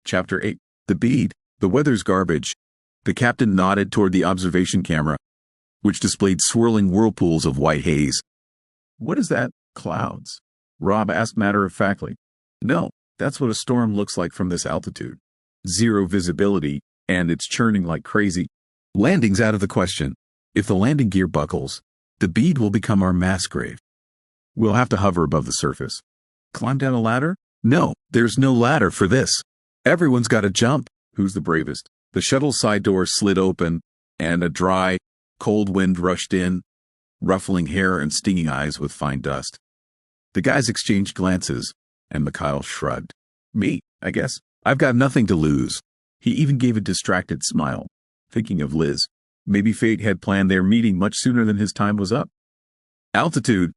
Chapter 8. The bead. The weather's garbage. The captain nodded toward the observation camera, which displayed swirling whirlpools of white haze. What is that? Clouds? Rob asked matter-of-factly. No, that's what a storm looks like from this altitude. Zero visibility, and it's churning like crazy. Landing's out of the question. If the landing gear buckles, the bead will become our mass grave. We'll have to hover above the surface. Climb down a ladder? No, there's no ladder for this. Everyone's got to jump. Who's the bravest? The shuttle side door slid open, and a dry, cold wind rushed in, ruffling hair and stinging eyes with fine dust. The guys exchanged glances, and Mikhail shrugged. Me, I guess. I've got nothing to lose. He even gave a distracted smile, thinking of Liz. Maybe fate had planned their meeting much sooner than his time was up. Altitude.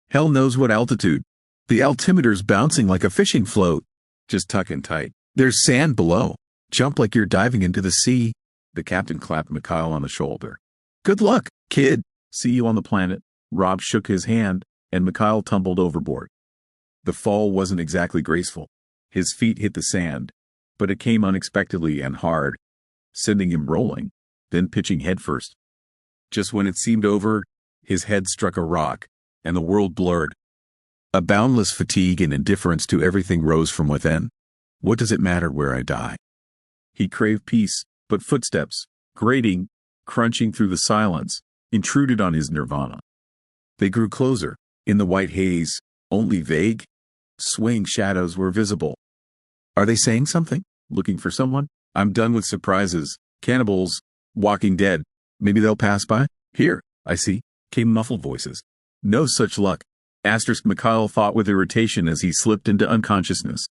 Hell knows what altitude. The altimeter's bouncing like a fishing float. Just tuck in tight. There's sand below. Jump like you're diving into the sea. The captain clapped Mikhail on the shoulder. Good luck, kid. See you on the planet. Rob shook his hand, and Mikhail tumbled overboard. The fall wasn't exactly graceful. His feet hit the sand, but it came unexpectedly and hard, sending him rolling, then pitching headfirst. Just when it seemed over, his head struck a rock, and the world blurred. A boundless fatigue and indifference to everything rose from within. What does it matter where I die? He craved peace, but footsteps, grating, crunching through the silence, intruded on his nirvana. They grew closer, in the white haze, only vague, swaying shadows were visible. Are they saying something? Looking for someone? I'm done with surprises, cannibals, walking dead. Maybe they'll pass by? Here, I see, came muffled voices. No such luck. Mikhail thought with irritation as he slipped into unconsciousness.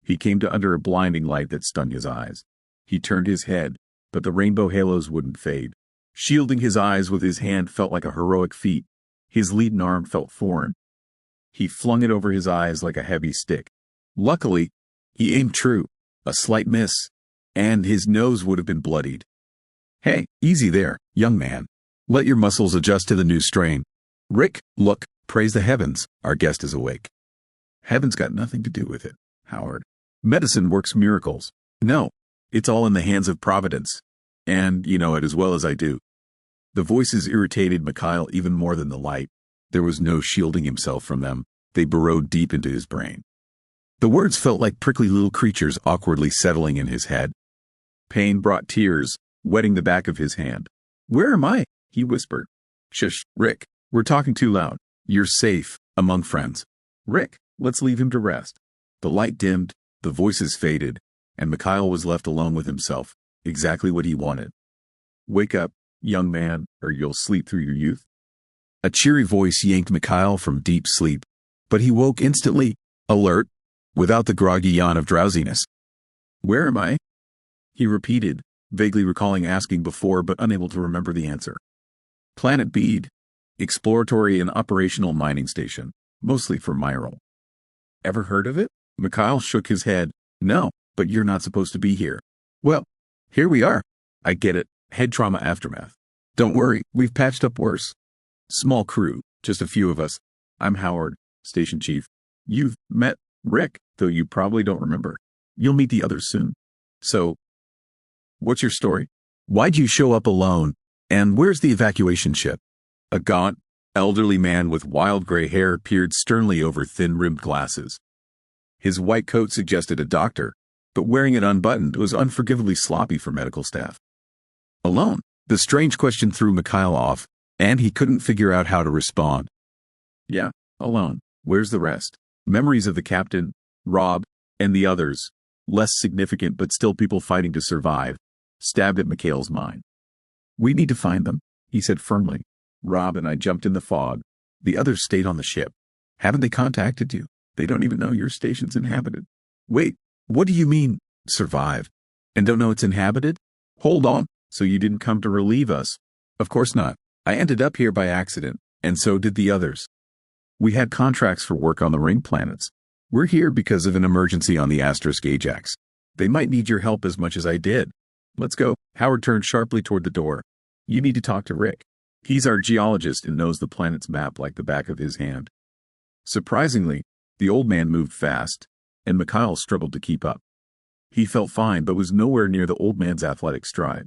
He came to under a blinding light that stung his eyes. He turned his head, but the rainbow halos wouldn't fade. Shielding his eyes with his hand felt like a heroic feat. His leaden arm felt foreign. He flung it over his eyes like a heavy stick. Luckily, he aimed true. A slight miss, and his nose would have been bloodied. Hey, easy there, young man. Let your muscles adjust to the new strain. Rick, look, praise the heavens, our guest is awake. Heaven's got nothing to do with it, Howard. Medicine works miracles. No, it's all in the hands of Providence. And you know it as well as I do. The voices irritated Mikhail even more than the light. There was no shielding himself from them. They burrowed deep into his brain. The words felt like prickly little creatures awkwardly settling in his head. Pain brought tears, wetting the back of his hand. Where am I? He whispered. Shush, Rick. We're talking too loud. You're safe, among friends. Rick, let's leave him to rest. The light dimmed, the voices faded, and Mikhail was left alone with himself, exactly what he wanted. Wake up, young man, or you'll sleep through your youth. A cheery voice yanked Mikhail from deep sleep, but he woke instantly, alert, without the groggy yawn of drowsiness. Where am I? He repeated, vaguely recalling asking before but unable to remember the answer. Planet Bead. Exploratory and operational mining station, mostly for mineral. Ever heard of it? Mikhail shook his head. No, but you're not supposed to be here. Well, here we are. I get it. Head trauma aftermath. Don't worry, we've patched up worse. Small crew, just a few of us. I'm Howard, station chief. You've met Rick, though you probably don't remember. You'll meet the others soon. So, what's your story? Why'd you show up alone? And where's the evacuation ship? A gaunt, elderly man with wild gray hair peered sternly over thin-rimmed glasses. His white coat suggested a doctor, but wearing it unbuttoned was unforgivably sloppy for medical staff. Alone? The strange question threw Mikhail off, and he couldn't figure out how to respond. Yeah, alone. Where's the rest? Memories of the captain, Rob, and the others, less significant but still people fighting to survive, stabbed at Mikhail's mind. We need to find them, he said firmly. Rob and I jumped in the fog. The others stayed on the ship. Haven't they contacted you? They don't even know your station's inhabited. Wait, what do you mean, survive? And don't know it's inhabited? Hold on, so you didn't come to relieve us? Of course not. I ended up here by accident, and so did the others. We had contracts for work on the ring planets. We're here because of an emergency on the Asterisk Ajax. They might need your help as much as I did. Let's go. Howard turned sharply toward the door. You need to talk to Rick. He's our geologist and knows the planet's map like the back of his hand. Surprisingly, the old man moved fast, and Mikhail struggled to keep up. He felt fine but was nowhere near the old man's athletic stride.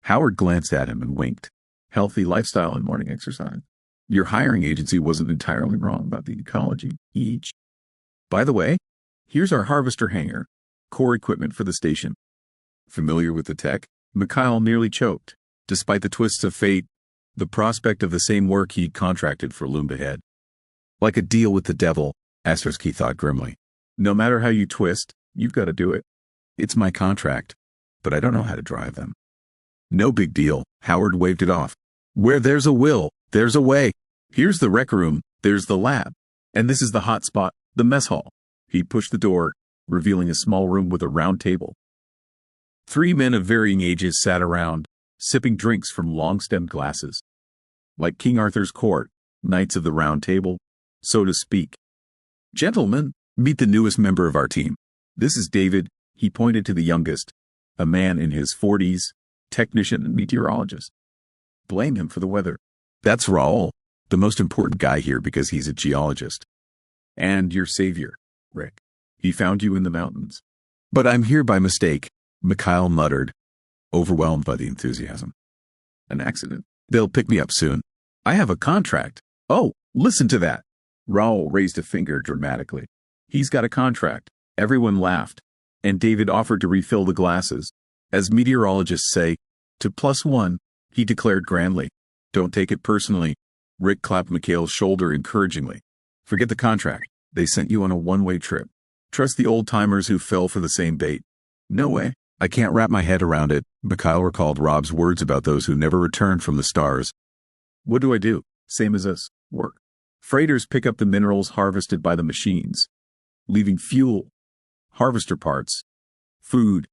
Howard glanced at him and winked. Healthy lifestyle and morning exercise. Your hiring agency wasn't entirely wrong about the ecology. Each. By the way, here's our harvester hangar. Core equipment for the station. Familiar with the tech? Mikhail nearly choked. Despite the twists of fate, the prospect of the same work he'd contracted for loomed ahead. Like a deal with the devil, Astersky thought grimly. No matter how you twist, you've got to do it. It's my contract, but I don't know how to drive them. No big deal, Howard waved it off. Where there's a will, there's a way. Here's the rec room, there's the lab, and this is the hot spot, the mess hall. He pushed the door, revealing a small room with a round table. 3 men of varying ages sat around, sipping drinks from long-stemmed glasses. Like King Arthur's court, knights of the round table, so to speak. Gentlemen, meet the newest member of our team. This is David, he pointed to the youngest, a man in his 40s, technician and meteorologist. Blame him for the weather. That's Raoul, the most important guy here because he's a geologist. And your savior, Rick. He found you in the mountains. But I'm here by mistake, Mikhail muttered, overwhelmed by the enthusiasm. An accident. They'll pick me up soon. I have a contract. Oh, listen to that. Raoul raised a finger dramatically. He's got a contract. Everyone laughed, and David offered to refill the glasses. As meteorologists say, to +1, he declared grandly. Don't take it personally. Rick clapped Mikhail's shoulder encouragingly. Forget the contract. They sent you on a one-way trip. Trust the old-timers who fell for the same bait. No way. I can't wrap my head around it. Mikhail recalled Rob's words about those who never returned from the stars. What do I do? Same as us. Work. Freighters pick up the minerals harvested by the machines, leaving fuel, harvester parts, food,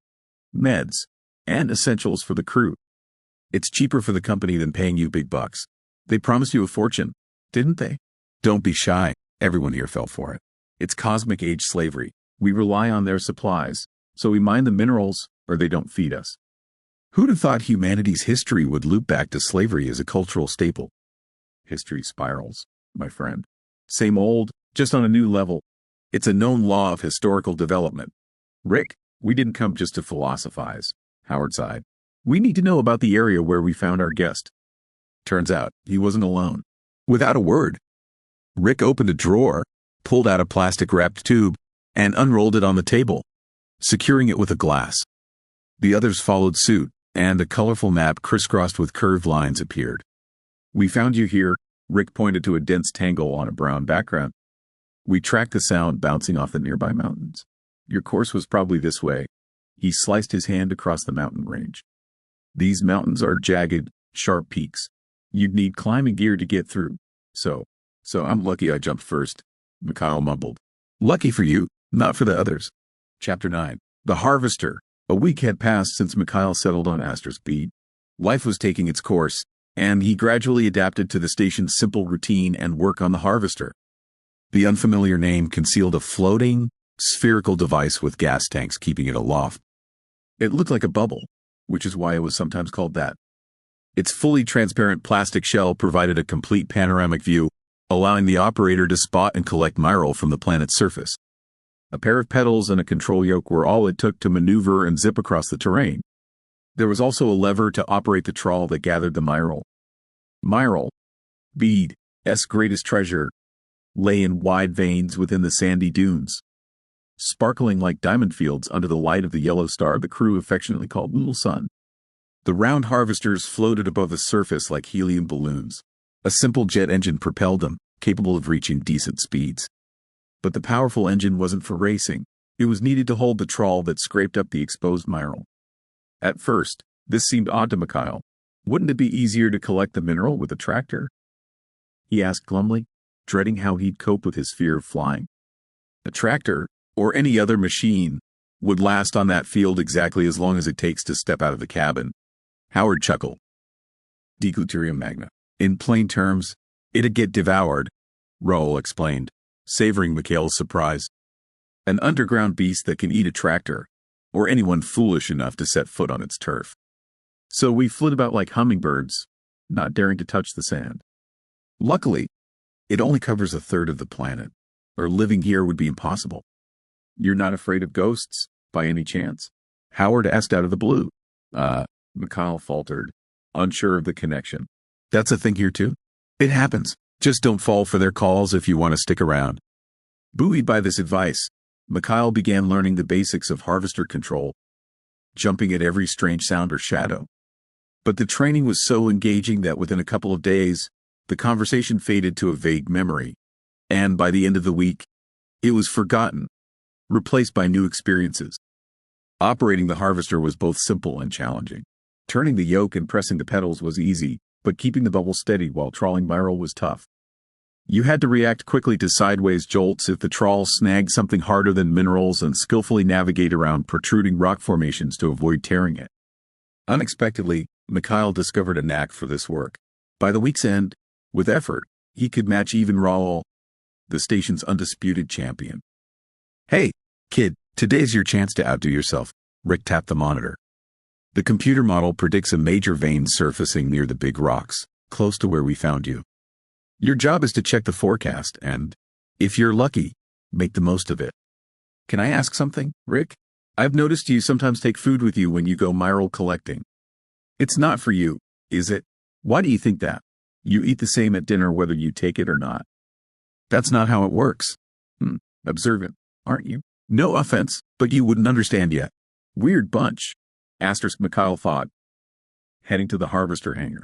meds, and essentials for the crew. It's cheaper for the company than paying you big bucks. They promised you a fortune, didn't they? Don't be shy. Everyone here fell for it. It's cosmic age slavery. We rely on their supplies, so we mine the minerals or they don't feed us. Who'd have thought humanity's history would loop back to slavery as a cultural staple? History spirals, my friend. Same old, just on a new level. It's a known law of historical development. Rick, we didn't come just to philosophize, Howard sighed. We need to know about the area where we found our guest. Turns out, he wasn't alone. Without a word, Rick opened a drawer, pulled out a plastic-wrapped tube, and unrolled it on the table, securing it with a glass. The others followed suit, and a colorful map crisscrossed with curved lines appeared. We found you here, Rick pointed to a dense tangle on a brown background. We tracked the sound bouncing off the nearby mountains. Your course was probably this way. He sliced his hand across the mountain range. These mountains are jagged, sharp peaks. You'd need climbing gear to get through. So I'm lucky I jumped first, Mikhail mumbled. Lucky for you, not for the others. Chapter 9. The Harvester. A week had passed since Mikhail settled on Astor's beat. Life was taking its course, and he gradually adapted to the station's simple routine and work on the Harvester. The unfamiliar name concealed a floating, spherical device with gas tanks keeping it aloft. It looked like a bubble, which is why it was sometimes called that. Its fully transparent plastic shell provided a complete panoramic view, allowing the operator to spot and collect mineral from the planet's surface. A pair of pedals and a control yoke were all it took to maneuver and zip across the terrain. There was also a lever to operate the trawl that gathered the mineral. Mineral, Bede's greatest treasure, lay in wide veins within the sandy dunes, sparkling like diamond fields under the light of the yellow star the crew affectionately called Little Sun. The round harvesters floated above the surface like helium balloons. A simple jet engine propelled them, capable of reaching decent speeds. But the powerful engine wasn't for racing. It was needed to hold the trawl that scraped up the exposed mineral. At first, this seemed odd to Mikhail. Wouldn't it be easier to collect the mineral with a tractor? He asked glumly, dreading how he'd cope with his fear of flying. A tractor, or any other machine, would last on that field exactly as long as it takes to step out of the cabin. Howard chuckled. Deglutiarium magna. In plain terms, it'd get devoured, Raoul explained, savoring Mikhail's surprise. An underground beast that can eat a tractor, or anyone foolish enough to set foot on its turf. So we flit about like hummingbirds, not daring to touch the sand. Luckily, it only covers a third of the planet, or living here would be impossible. You're not afraid of ghosts? by any chance? Howard asked out of the blue. Mikhail faltered, unsure of the connection. That's a thing here too? It happens. Just don't fall for their calls if you want to stick around. Buoyed by this advice, Mikhail began learning the basics of harvester control, jumping at every strange sound or shadow. But the training was so engaging that within a couple of days, the conversation faded to a vague memory, and by the end of the week, it was forgotten, replaced by new experiences. Operating the harvester was both simple and challenging. Turning the yoke and pressing the pedals was easy, but keeping the bubble steady while trawling Merrill was tough. You had to react quickly to sideways jolts if the trawl snagged something harder than minerals and skillfully navigate around protruding rock formations to avoid tearing it. Unexpectedly, Mikhail discovered a knack for this work. By the week's end, with effort, he could match even Raul, the station's undisputed champion. Hey, kid, today's your chance to outdo yourself, Rick tapped the monitor. The computer model predicts a major vein surfacing near the big rocks, close to where we found you. Your job is to check the forecast and, if you're lucky, make the most of it. Can I ask something, Rick? I've noticed you sometimes take food with you when you go mineral collecting. It's not for you, is it? Why do you think that? You eat the same at dinner whether you take it or not. That's not how it works. Observant, aren't you? No offense, but you wouldn't understand yet. Weird bunch. Mikhail thought, heading to the harvester hangar.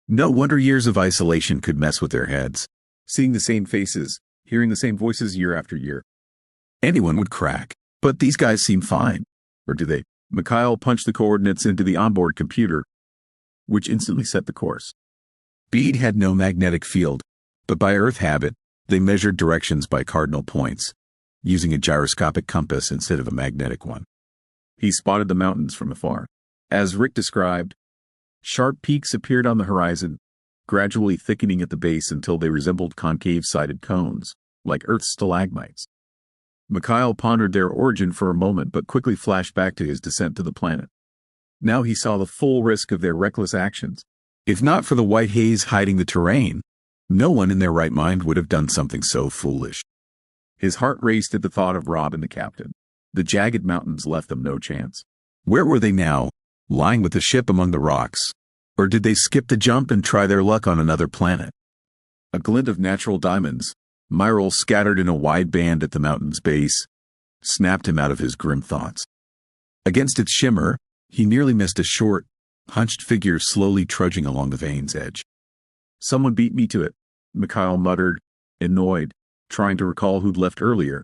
No wonder years of isolation could mess with their heads. Seeing the same faces, hearing the same voices year after year. Anyone would crack, but these guys seem fine. Or do they? Mikhail punched the coordinates into the onboard computer, which instantly set the course. Bead had no magnetic field, but by Earth habit, they measured directions by cardinal points, using a gyroscopic compass instead of a magnetic one. He spotted the mountains from afar. As Rick described, sharp peaks appeared on the horizon, gradually thickening at the base until they resembled concave-sided cones, like Earth's stalagmites. Mikhail pondered their origin for a moment but quickly flashed back to his descent to the planet. Now he saw the full risk of their reckless actions. If not for the white haze hiding the terrain, no one in their right mind would have done something so foolish. His heart raced at the thought of Rob and the captain. The jagged mountains left them no chance. Where were they now, lying with the ship among the rocks? Or did they skip the jump and try their luck on another planet? A glint of natural diamonds, mineral scattered in a wide band at the mountain's base, snapped him out of his grim thoughts. Against its shimmer, he nearly missed a short, hunched figure slowly trudging along the vein's edge. Someone beat me to it, Mikhail muttered, annoyed, trying to recall who'd left earlier.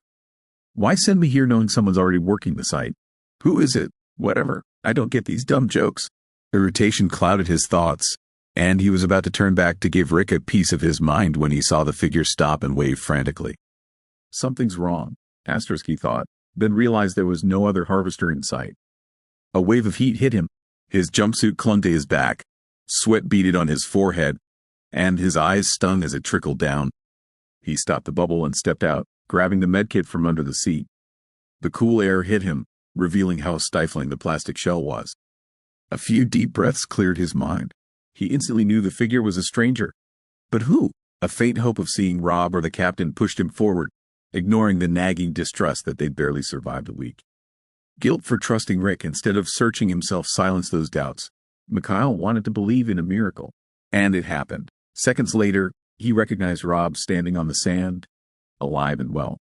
Why send me here knowing someone's already working the site? Who is it? Whatever. I don't get these dumb jokes. Irritation clouded his thoughts, and he was about to turn back to give Rick a piece of his mind when he saw the figure stop and wave frantically. Something's wrong, he thought, then realized there was no other harvester in sight. A wave of heat hit him. His jumpsuit clung to his back, sweat beaded on his forehead, and his eyes stung as it trickled down. He stopped the bubble and stepped out, grabbing the medkit from under the seat. The cool air hit him, revealing how stifling the plastic shell was. A few deep breaths cleared his mind. He instantly knew the figure was a stranger. But who? A faint hope of seeing Rob or the captain pushed him forward, ignoring the nagging distrust that they'd barely survived a week. Guilt for trusting Rick instead of searching himself silenced those doubts. Mikhail wanted to believe in a miracle. And it happened. Seconds later, he recognized Rob standing on the sand, alive and well.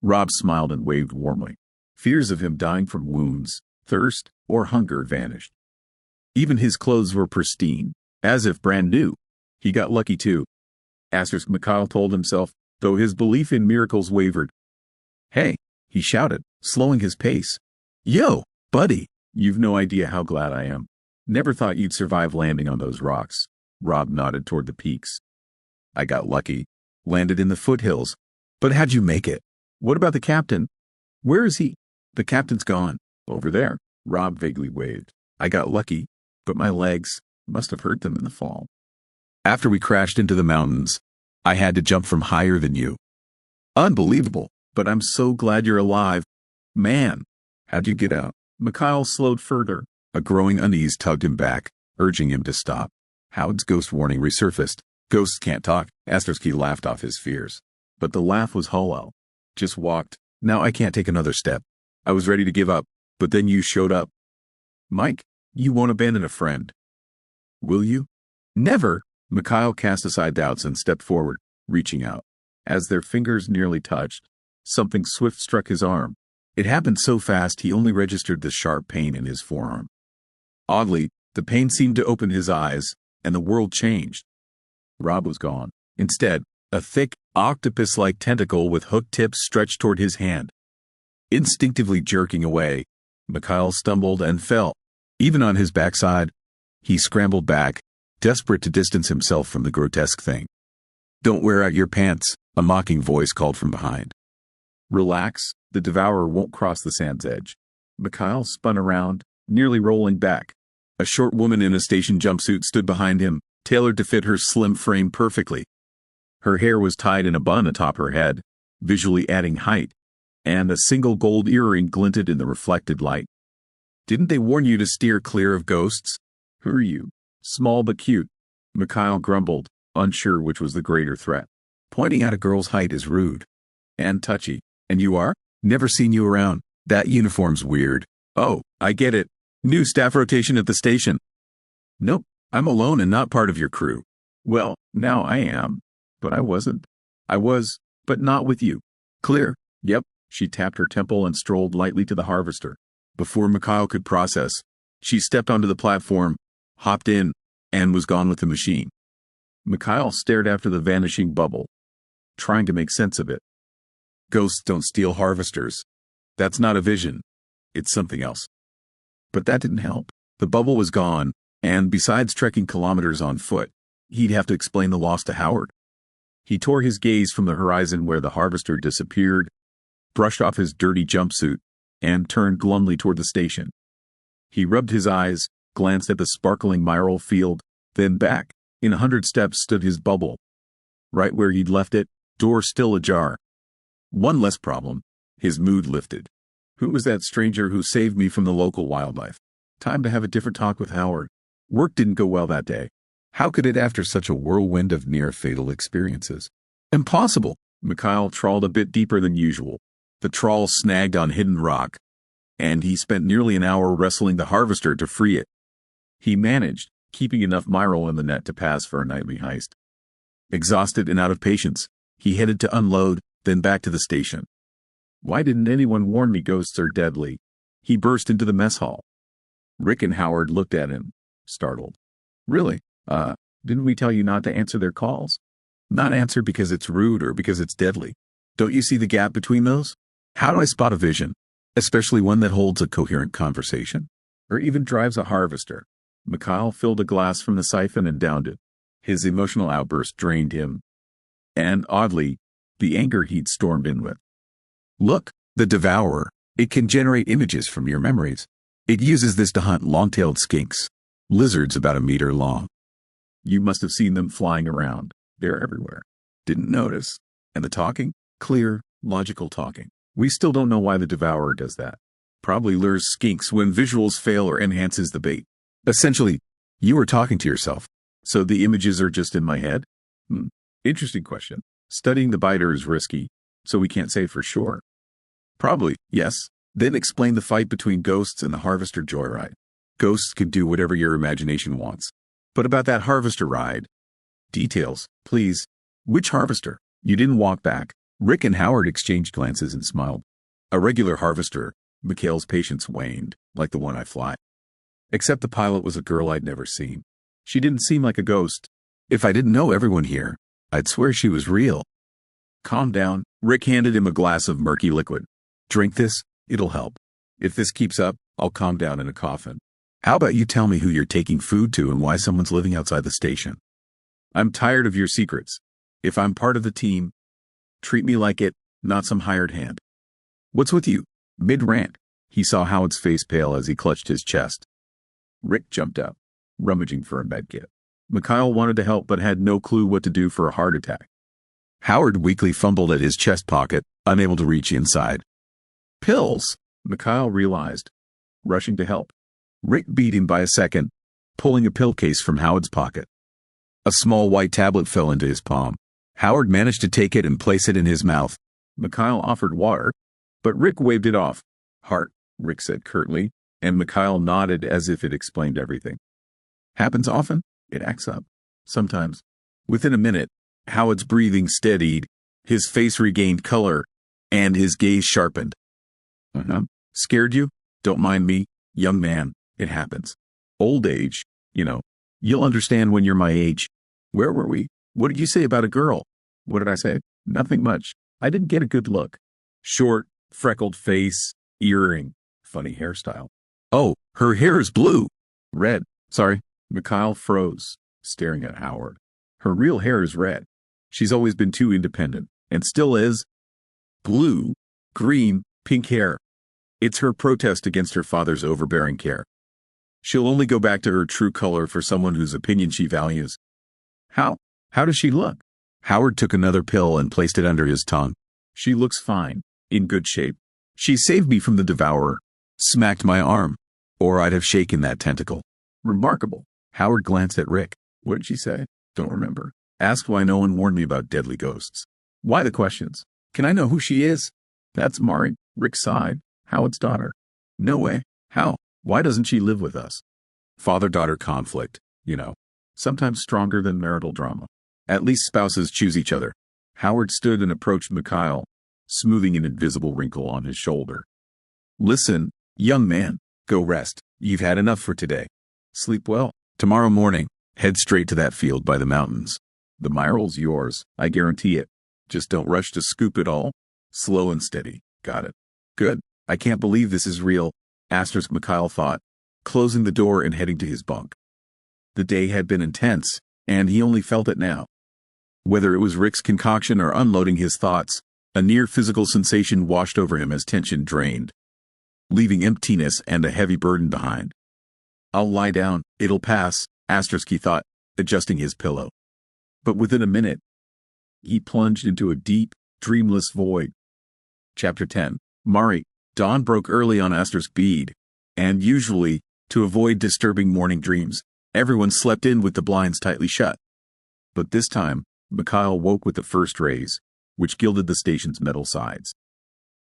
Rob smiled and waved warmly. Fears of him dying from wounds, thirst, or hunger vanished. Even his clothes were pristine, as if brand new. He got lucky too. Mikhail told himself, though his belief in miracles wavered. Hey, he shouted, slowing his pace. Yo, buddy, you've no idea how glad I am. Never thought you'd survive landing on those rocks. Rob nodded toward the peaks. I got lucky. Landed in the foothills. But how'd you make it? What about the captain? Where is he? The captain's gone. Over there. Rob vaguely waved. I got lucky, but my legs must have hurt them in the fall. After we crashed into the mountains, I had to jump from higher than you. Unbelievable, but I'm so glad you're alive. Man, how'd you get out? Mikhail slowed further. A growing unease tugged him back, urging him to stop. Howard's ghost warning resurfaced. Ghosts can't talk. Astersky laughed off his fears. But the laugh was hollow. Just walked. Now I can't take another step. I was ready to give up, but then you showed up. Mike, you won't abandon a friend. Will you? Never. Mikhail cast aside doubts and stepped forward, reaching out. As their fingers nearly touched, something swift struck his arm. It happened so fast he only registered the sharp pain in his forearm. Oddly, the pain seemed to open his eyes, and the world changed. Rob was gone. Instead, a thick, octopus-like tentacle with hooked tips stretched toward his hand. Instinctively jerking away, Mikhail stumbled and fell. Even on his backside, he scrambled back, desperate to distance himself from the grotesque thing. Don't wear out your pants, a mocking voice called from behind. Relax, the devourer won't cross the sand's edge. Mikhail spun around, nearly rolling back. A short woman in a station jumpsuit stood behind him, tailored to fit her slim frame perfectly. Her hair was tied in a bun atop her head, visually adding height, and a single gold earring glinted in the reflected light. Didn't they warn you to steer clear of ghosts? Who are you? Small but cute, Mikhail grumbled, unsure which was the greater threat. Pointing out a girl's height is rude. And touchy. And you are? Never seen you around. That uniform's weird. Oh, I get it. New staff rotation at the station. Nope, I'm alone and not part of your crew. Well, now I am. But I wasn't. I was, but not with you. Clear? Yep. She tapped her temple and strolled lightly to the harvester. Before Mikhail could process, she stepped onto the platform, hopped in, and was gone with the machine. Mikhail stared after the vanishing bubble, trying to make sense of it. Ghosts don't steal harvesters. That's not a vision. It's something else. But that didn't help. The bubble was gone, and besides trekking kilometers on foot, he'd have to explain the loss to Howard. He tore his gaze from the horizon where the harvester disappeared, brushed off his dirty jumpsuit, and turned glumly toward the station. He rubbed his eyes, glanced at the sparkling mineral field, then back. In 100 steps stood his bubble. Right where he'd left it, door still ajar. One less problem. His mood lifted. Who was that stranger who saved me from the local wildlife? Time to have a different talk with Howard. Work didn't go well that day. How could it after such a whirlwind of near-fatal experiences? Impossible! Mikhail trawled a bit deeper than usual. The trawl snagged on hidden rock, and he spent nearly an hour wrestling the harvester to free it. He managed, keeping enough mineral in the net to pass for a nightly heist. Exhausted and out of patience, he headed to unload, then back to the station. Why didn't anyone warn me ghosts are deadly? He burst into the mess hall. Rick and Howard looked at him, startled. Really? Didn't we tell you not to answer their calls? Not answer because it's rude or because it's deadly. Don't you see the gap between those? How do I spot a vision, especially one that holds a coherent conversation? Or even drives a harvester? Mikhail filled a glass from the siphon and downed it. His emotional outburst drained him. And, oddly, the anger he'd stormed in with. Look, the devourer. It can generate images from your memories. It uses this to hunt long-tailed skinks, lizards about a meter long. You must have seen them flying around. They're everywhere. Didn't notice. And the talking? Clear, logical talking. We still don't know why the devourer does that. Probably lures skinks when visuals fail or enhances the bait. Essentially, you were talking to yourself. So the images are just in my head? Interesting question. Studying the biter is risky, so we can't say for sure. Probably, yes. Then explain the fight between ghosts and the harvester joyride. Ghosts can do whatever your imagination wants. But about that harvester ride? Details, please. Which harvester? You didn't walk back. Rick and Howard exchanged glances and smiled. A regular harvester. Mikhail's patience waned, like the one I fly. Except the pilot was a girl I'd never seen. She didn't seem like a ghost. If I didn't know everyone here, I'd swear she was real. Calm down. Rick handed him a glass of murky liquid. Drink this, it'll help. If this keeps up, I'll calm down in a coffin. How about you tell me who you're taking food to and why someone's living outside the station? I'm tired of your secrets. If I'm part of the team, treat me like it, not some hired hand. What's with you? Mid-rant, he saw Howard's face pale as he clutched his chest. Rick jumped up, rummaging for a medkit. Mikhail wanted to help but had no clue what to do for a heart attack. Howard weakly fumbled at his chest pocket, unable to reach inside. Pills, Mikhail realized, rushing to help. Rick beat him by a second, pulling a pill case from Howard's pocket. A small white tablet fell into his palm. Howard managed to take it and place it in his mouth. Mikhail offered water, but Rick waved it off. Heart, Rick said curtly, and Mikhail nodded as if it explained everything. Happens often? It acts up. Sometimes. Within a minute, Howard's breathing steadied, his face regained color, and his gaze sharpened. Scared you? Don't mind me, young man. It happens. Old age, you know. You'll understand when you're my age. Where were we? What did you say about a girl? What did I say? Nothing much. I didn't get a good look. Short, freckled face, earring, funny hairstyle. Oh, her hair is blue. Red. Sorry. Mikhail froze, staring at Howard. Her real hair is red. She's always been too independent, and still is. Blue, green, pink hair. It's her protest against her father's overbearing care. She'll only go back to her true color for someone whose opinion she values. How does she look? Howard took another pill and placed it under his tongue. She looks fine, in good shape. She saved me from the devourer, smacked my arm, or I'd have shaken that tentacle. Remarkable. Howard glanced at Rick. What did she say? Don't remember. Asked why no one warned me about deadly ghosts. Why the questions? Can I know who she is? That's Mari. Rick sighed. Howard's daughter. No way. How? Why doesn't she live with us? Father-daughter conflict, you know. Sometimes stronger than marital drama. At least spouses choose each other. Howard stood and approached Mikhail, smoothing an invisible wrinkle on his shoulder. Listen, young man, go rest. You've had enough for today. Sleep well. Tomorrow morning, head straight to that field by the mountains. The miral's yours, I guarantee it. Just don't rush to scoop it all. Slow and steady. Got it. Good. I can't believe this is real, Mikhail thought, closing the door and heading to his bunk. The day had been intense, and he only felt it now. Whether it was Rick's concoction or unloading his thoughts, a near physical sensation washed over him as tension drained, leaving emptiness and a heavy burden behind. I'll lie down, it'll pass, he thought, adjusting his pillow. But within a minute, he plunged into a deep, dreamless void. Chapter 10. Mari. Dawn broke early on Bead, and usually, to avoid disturbing morning dreams, everyone slept in with the blinds tightly shut. But this time, Mikhail woke with the first rays, which gilded the station's metal sides.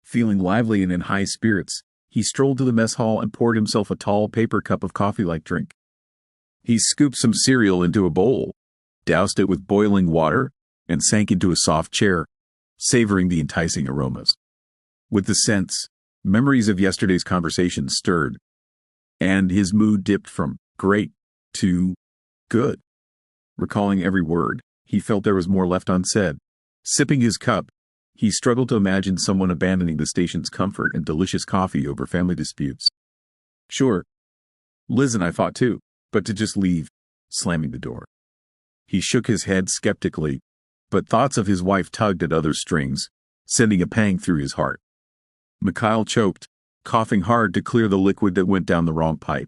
Feeling lively and in high spirits, he strolled to the mess hall and poured himself a tall paper cup of coffee-like drink. He scooped some cereal into a bowl, doused it with boiling water, and sank into a soft chair, savoring the enticing aromas. With the scents, memories of yesterday's conversation stirred, and his mood dipped from great to good. Recalling every word, he felt there was more left unsaid. Sipping his cup, he struggled to imagine someone abandoning the station's comfort and delicious coffee over family disputes. Sure, Liz and I fought too, but to just leave, slamming the door. He shook his head skeptically, but thoughts of his wife tugged at other strings, sending a pang through his heart. Mikhail choked, coughing hard to clear the liquid that went down the wrong pipe.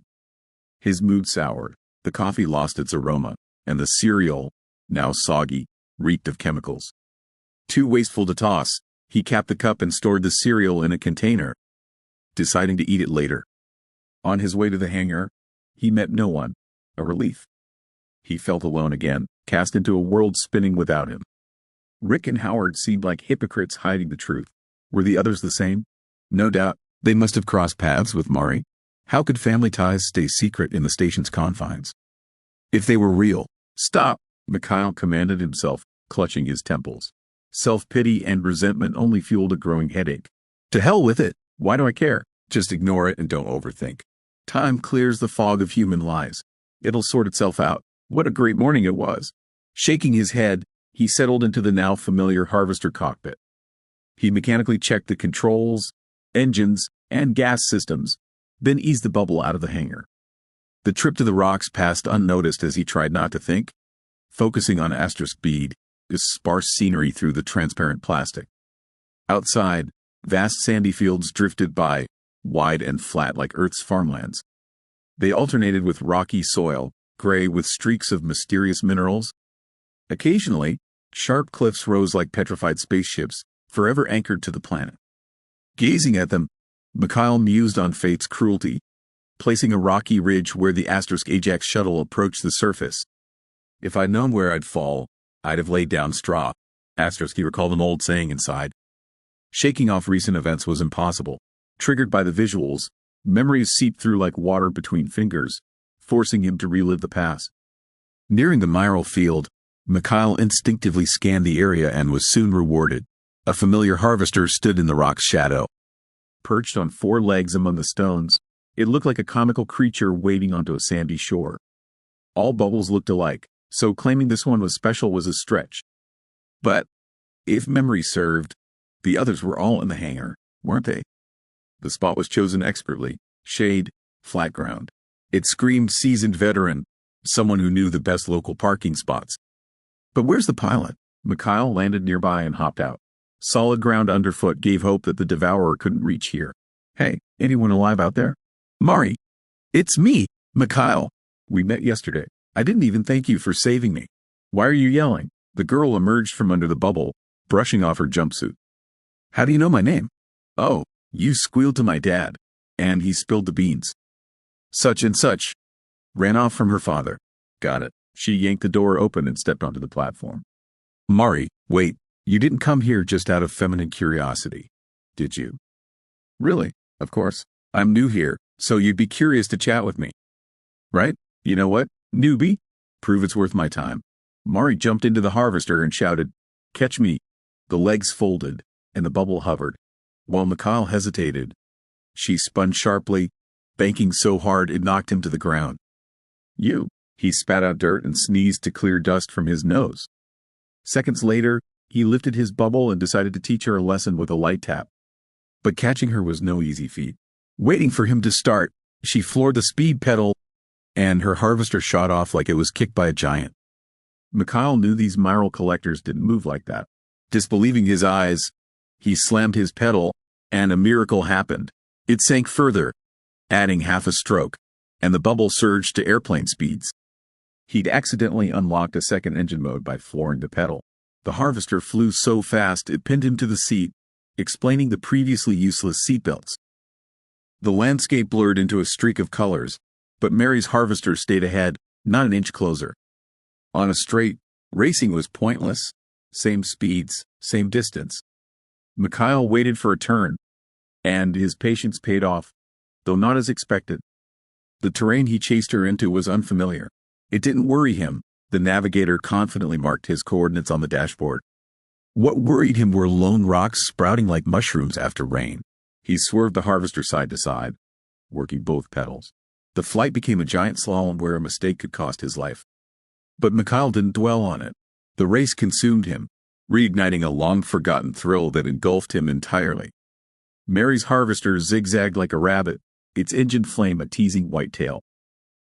His mood soured, the coffee lost its aroma, and the cereal, now soggy, reeked of chemicals. Too wasteful to toss, he capped the cup and stored the cereal in a container, deciding to eat it later. On his way to the hangar, he met no one, a relief. He felt alone again, cast into a world spinning without him. Rick and Howard seemed like hypocrites hiding the truth. Were the others the same? No doubt, they must have crossed paths with Mari. How could family ties stay secret in the station's confines? If they were real, stop, Mikhail commanded himself, clutching his temples. Self-pity and resentment only fueled a growing headache. To hell with it, why do I care? Just ignore it and don't overthink. Time clears the fog of human lies. It'll sort itself out. What a great morning it was. Shaking his head, he settled into the now familiar harvester cockpit. He mechanically checked the controls, engines, and gas systems, then eased the bubble out of the hangar. The trip to the rocks passed unnoticed as he tried not to think, focusing on Bead, the sparse scenery through the transparent plastic. Outside, vast sandy fields drifted by, wide and flat like Earth's farmlands. They alternated with rocky soil, gray with streaks of mysterious minerals. Occasionally, sharp cliffs rose like petrified spaceships, forever anchored to the planet. Gazing at them, Mikhail mused on fate's cruelty, placing a rocky ridge where the Ajax shuttle approached the surface. If I'd known where I'd fall, I'd have laid down straw, he recalled an old saying inside. Shaking off recent events was impossible. Triggered by the visuals, memories seeped through like water between fingers, forcing him to relive the past. Nearing the mineral field, Mikhail instinctively scanned the area and was soon rewarded. A familiar harvester stood in the rock's shadow. Perched on 4 legs among the stones, it looked like a comical creature wading onto a sandy shore. All bubbles looked alike, so claiming this one was special was a stretch. But, if memory served, the others were all in the hangar, weren't they? The spot was chosen expertly, shade, flat ground. It screamed seasoned veteran, someone who knew the best local parking spots. But where's the pilot? Mikhail landed nearby and hopped out. Solid ground underfoot gave hope that the devourer couldn't reach here. Hey, anyone alive out there? Mari! It's me, Mikhail. We met yesterday. I didn't even thank you for saving me. Why are you yelling? The girl emerged from under the bubble, brushing off her jumpsuit. How do you know my name? Oh, you squealed to my dad, and he spilled the beans. Such and such. Ran off from her father. Got it. She yanked the door open and stepped onto the platform. Mari, wait, you didn't come here just out of feminine curiosity, did you? Really? Of course. I'm new here, so you'd be curious to chat with me. Right? You know what, newbie? Prove it's worth my time. Mari jumped into the harvester and shouted, Catch me. The legs folded, and the bubble hovered. While Mikhail hesitated, she spun sharply, banking so hard it knocked him to the ground. You. He spat out dirt and sneezed to clear dust from his nose. Seconds later, he lifted his bubble and decided to teach her a lesson with a light tap. But catching her was no easy feat. Waiting for him to start, she floored the speed pedal, and her harvester shot off like it was kicked by a giant. Mikhail knew these mineral collectors didn't move like that. Disbelieving his eyes, he slammed his pedal, and a miracle happened. It sank further, adding half a stroke, and the bubble surged to airplane speeds. He'd accidentally unlocked a second engine mode by flooring the pedal. The harvester flew so fast it pinned him to the seat, explaining the previously useless seatbelts. The landscape blurred into a streak of colors, but Mary's harvester stayed ahead, not an inch closer. On a straight, racing was pointless. Same speeds, same distance. Mikhail waited for a turn, and his patience paid off, though not as expected. The terrain he chased her into was unfamiliar. It didn't worry him. The navigator confidently marked his coordinates on the dashboard. What worried him were lone rocks sprouting like mushrooms after rain. He swerved the harvester side to side, working both pedals. The flight became a giant slalom where a mistake could cost his life. But Mikhail didn't dwell on it. The race consumed him, reigniting a long-forgotten thrill that engulfed him entirely. Mary's harvester zigzagged like a rabbit, its engine flame a teasing white tail.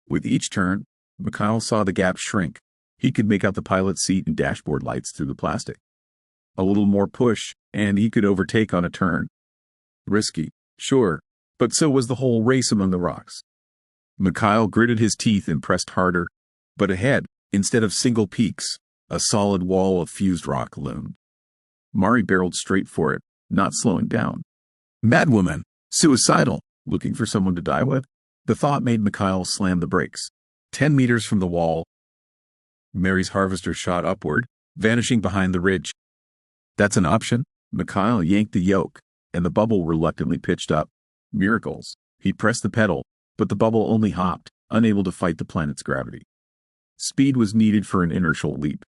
With each turn, Mikhail saw the gap shrink. He could make out the pilot's seat and dashboard lights through the plastic. A little more push, and he could overtake on a turn. Risky, sure, but so was the whole race among the rocks. Mikhail gritted his teeth and pressed harder, but ahead, instead of single peaks, a solid wall of fused rock loomed. Mari barreled straight for it, not slowing down. Madwoman, suicidal, looking for someone to die with? The thought made Mikhail slam the brakes. 10 meters from the wall, Mary's harvester shot upward, vanishing behind the ridge. That's an option. Mikhail yanked the yoke, and the bubble reluctantly pitched up. Miracles. He pressed the pedal, but the bubble only hopped, unable to fight the planet's gravity. Speed was needed for an inertial leap.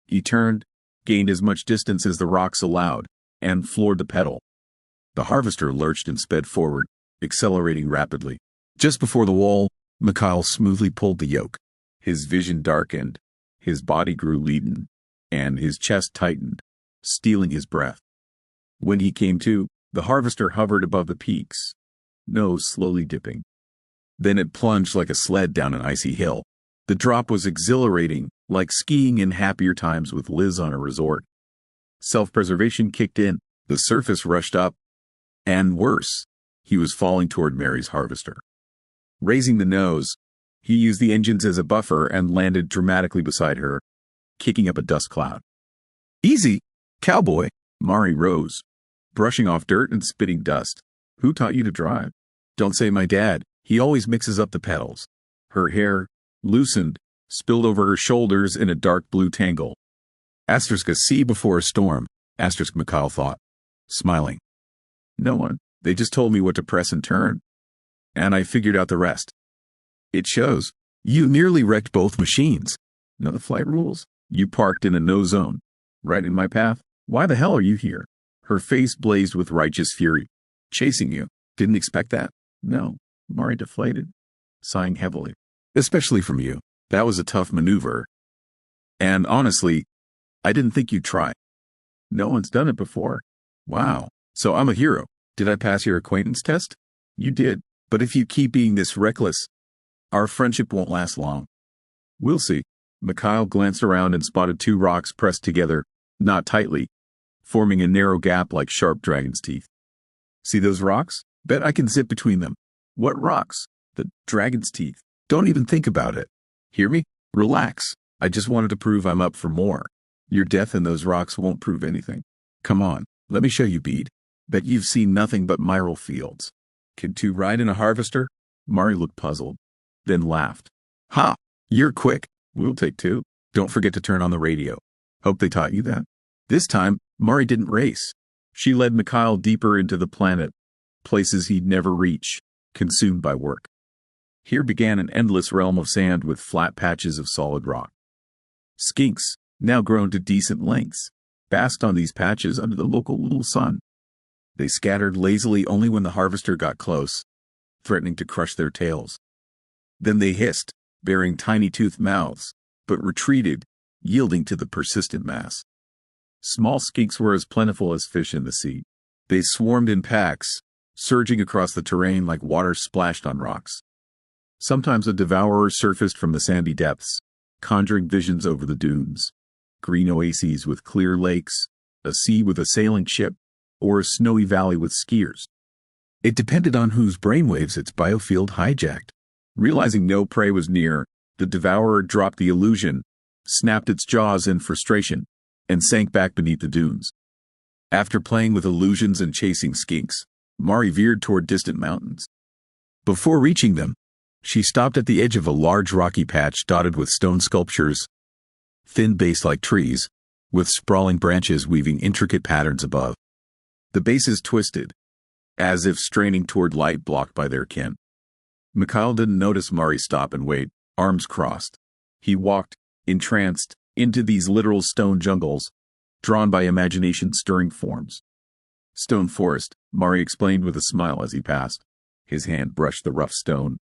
He turned, gained as much distance as the rocks allowed, and floored the pedal. The harvester lurched and sped forward, accelerating rapidly. Just before the wall, Mikhail smoothly pulled the yoke. His vision darkened, his body grew leaden, and his chest tightened, stealing his breath. When he came to, the harvester hovered above the peaks, nose slowly dipping. Then it plunged like a sled down an icy hill. The drop was exhilarating, like skiing in happier times with Liz on a resort. Self-preservation kicked in, the surface rushed up, and worse, he was falling toward Mary's harvester. Raising the nose, he used the engines as a buffer and landed dramatically beside her, kicking up a dust cloud. Easy, cowboy. Mari rose, brushing off dirt and spitting dust. Who taught you to drive? Don't say my dad. He always mixes up the pedals. Her hair, loosened, spilled over her shoulders in a dark blue tangle. Asterisk a sea before a storm, asterisk Mikhail thought, smiling. No one. They just told me what to press and turn, and I figured out the rest. It shows. You nearly wrecked both machines. Know the flight rules? You parked in a no zone. Right in my path. Why the hell are you here? Her face blazed with righteous fury. Chasing you. Didn't expect that? No. Mari deflated, sighing heavily. Especially from you. That was a tough maneuver. And honestly, I didn't think you'd try. No one's done it before. Wow. So I'm a hero. Did I pass your acquaintance test? You did. But if you keep being this reckless, our friendship won't last long. We'll see. Mikhail glanced around and spotted two rocks pressed together, not tightly, forming a narrow gap like sharp dragon's teeth. See those rocks? Bet I can zip between them. What rocks? The dragon's teeth. Don't even think about it. Hear me? Relax. I just wanted to prove I'm up for more. Your death in those rocks won't prove anything. Come on, let me show you, Bede. Bet you've seen nothing but mineral fields. Can two ride in a harvester? Mari looked puzzled, then laughed. Ha! You're quick. We'll take two. Don't forget to turn on the radio. Hope they taught you that. This time, Mari didn't race. She led Mikhail deeper into the planet, places he'd never reach, consumed by work. Here began an endless realm of sand with flat patches of solid rock. Skinks, now grown to decent lengths, basked on these patches under the local little sun. They scattered lazily only when the harvester got close, threatening to crush their tails. Then they hissed, bearing tiny toothed mouths, but retreated, yielding to the persistent mass. Small skinks were as plentiful as fish in the sea. They swarmed in packs, surging across the terrain like water splashed on rocks. Sometimes a devourer surfaced from the sandy depths, conjuring visions over the dunes. Green oases with clear lakes, a sea with a sailing ship, or a snowy valley with skiers. It depended on whose brainwaves its biofield hijacked. Realizing no prey was near, the devourer dropped the illusion, snapped its jaws in frustration, and sank back beneath the dunes. After playing with illusions and chasing skinks, Mari veered toward distant mountains. Before reaching them, she stopped at the edge of a large rocky patch dotted with stone sculptures, thin base like trees, with sprawling branches weaving intricate patterns above. The bases twisted, as if straining toward light blocked by their kin. Mikhail didn't notice Mari stop and wait, arms crossed. He walked, entranced, into these literal stone jungles, drawn by imagination-stirring forms. Stone forest, Mari explained with a smile as he passed. His hand brushed the rough stone.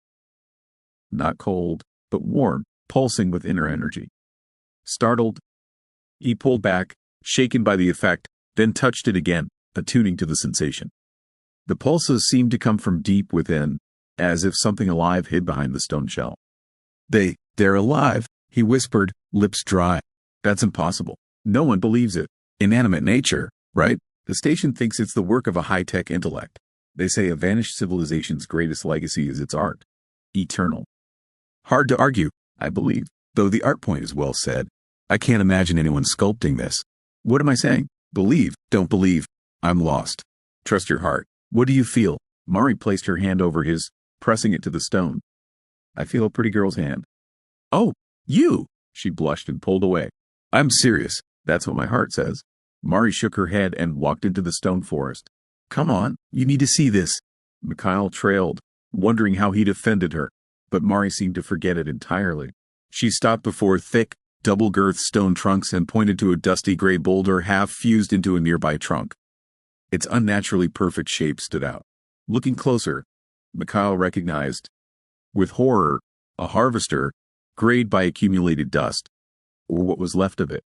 Not cold, but warm, pulsing with inner energy. Startled, he pulled back, shaken by the effect, then touched it again, attuning to the sensation. The pulses seemed to come from deep within, as if something alive hid behind the stone shell. They're alive, he whispered, lips dry. That's impossible. No one believes it. Inanimate nature, right? The station thinks it's the work of a high-tech intellect. They say a vanished civilization's greatest legacy is its art. Eternal. Hard to argue, I believe, though the art point is well said. I can't imagine anyone sculpting this. What am I saying? Believe, don't believe. I'm lost. Trust your heart. What do you feel? Mari placed her hand over his, pressing it to the stone. I feel a pretty girl's hand. Oh, you! She blushed and pulled away. I'm serious. That's what my heart says. Mari shook her head and walked into the stone forest. Come on, you need to see this. Mikhail trailed, wondering how he'd offended her, but Mari seemed to forget it entirely. She stopped before thick, double-girth stone trunks and pointed to a dusty gray boulder half fused into a nearby trunk. Its unnaturally perfect shape stood out. Looking closer, Mikhail recognized, with horror, a harvester, grayed by accumulated dust, or what was left of it.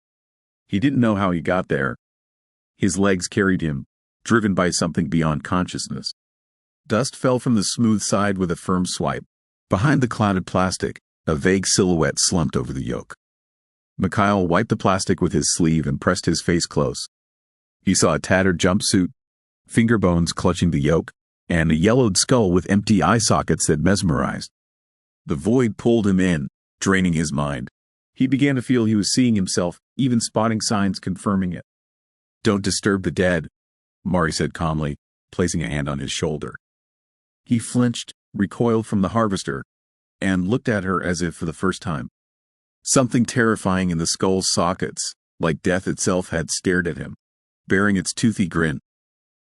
He didn't know how he got there. His legs carried him, driven by something beyond consciousness. Dust fell from the smooth side with a firm swipe. Behind the clouded plastic, a vague silhouette slumped over the yoke. Mikhail wiped the plastic with his sleeve and pressed his face close. He saw a tattered jumpsuit, finger bones clutching the yoke, and a yellowed skull with empty eye sockets that mesmerized. The void pulled him in, draining his mind. He began to feel he was seeing himself, even spotting signs confirming it. Don't disturb the dead, Mari said calmly, placing a hand on his shoulder. He flinched, recoiled from the harvester, and looked at her as if for the first time. Something terrifying in the skull's sockets, like death itself, had stared at him, bearing its toothy grin.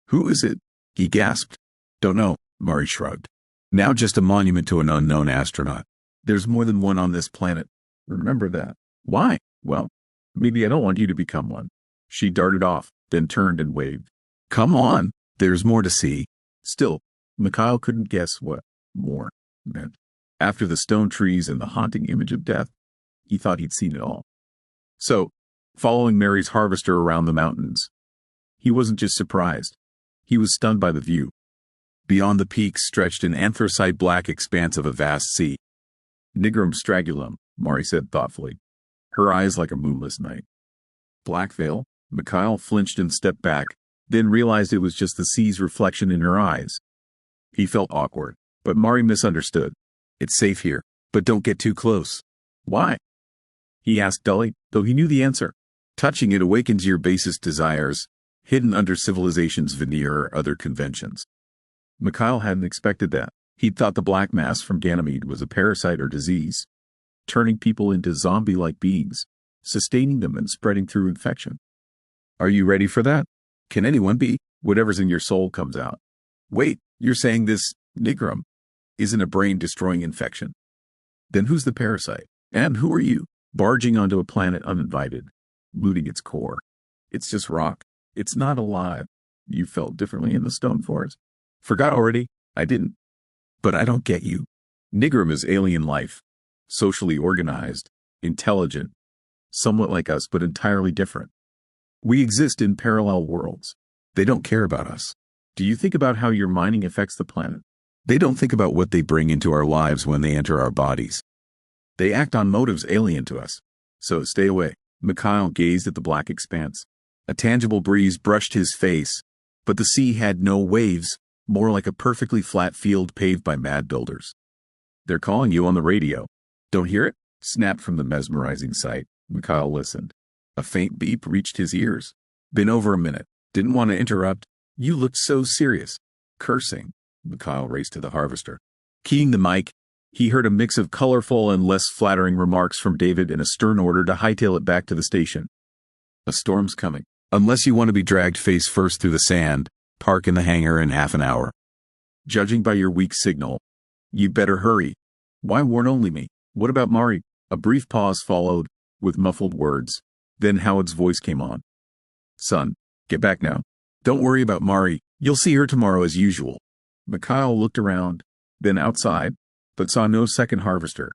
Who is it? He gasped, Don't know, Mari shrugged. Now just a monument to an unknown astronaut. There's more than one on this planet. Remember that. Why? Well, maybe I don't want you to become one. She darted off, then turned and waved. Come on, there's more to see. Still, Mikhail couldn't guess what more meant. After the stone trees and the haunting image of death, he thought he'd seen it all. So, following Mary's harvester around the mountains, he wasn't just surprised. He was stunned by the view. Beyond the peaks stretched an anthracite-black expanse of a vast sea. Nigrum stragulum, Mari said thoughtfully, her eyes like a moonless night. Black veil? Mikhail flinched and stepped back, then realized it was just the sea's reflection in her eyes. He felt awkward, but Mari misunderstood. It's safe here, but don't get too close. Why? He asked dully, though he knew the answer. Touching it awakens your basest desires, hidden under civilization's veneer or other conventions. Mikhail hadn't expected that. He'd thought the black mass from Ganymede was a parasite or disease, turning people into zombie-like beings, sustaining them and spreading through infection. Are you ready for that? Can anyone be? Whatever's in your soul comes out. Wait, you're saying this Nigrum isn't a brain-destroying infection? Then who's the parasite? And who are you? Barging onto a planet uninvited, looting its core. It's just rock. It's not alive. You felt differently in the stone forest. Forgot already? I didn't. But I don't get you. Nigrum is alien life. Socially organized, intelligent, somewhat like us but entirely different. We exist in parallel worlds. They don't care about us. Do you think about how your mining affects the planet? They don't think about what they bring into our lives when they enter our bodies. They act on motives alien to us. So stay away. Mikhail gazed at the black expanse. A tangible breeze brushed his face, but the sea had no waves, more like a perfectly flat field paved by mad builders. They're calling you on the radio. Don't hear it? Snapped from the mesmerizing sight. Mikhail listened. A faint beep reached his ears. Been over a minute. Didn't want to interrupt. You looked so serious. Cursing. Mikhail raced to the harvester. Keying the mic, he heard a mix of colorful and less flattering remarks from David and a stern order to hightail it back to the station. A storm's coming. Unless you want to be dragged face first through the sand, park in the hangar in half an hour. Judging by your weak signal, you'd better hurry. Why warn only me? What about Mari? A brief pause followed, with muffled words. Then Howard's voice came on. Son, get back now. Don't worry about Mari. You'll see her tomorrow as usual. Mikhail looked around, then outside, but saw no second harvester.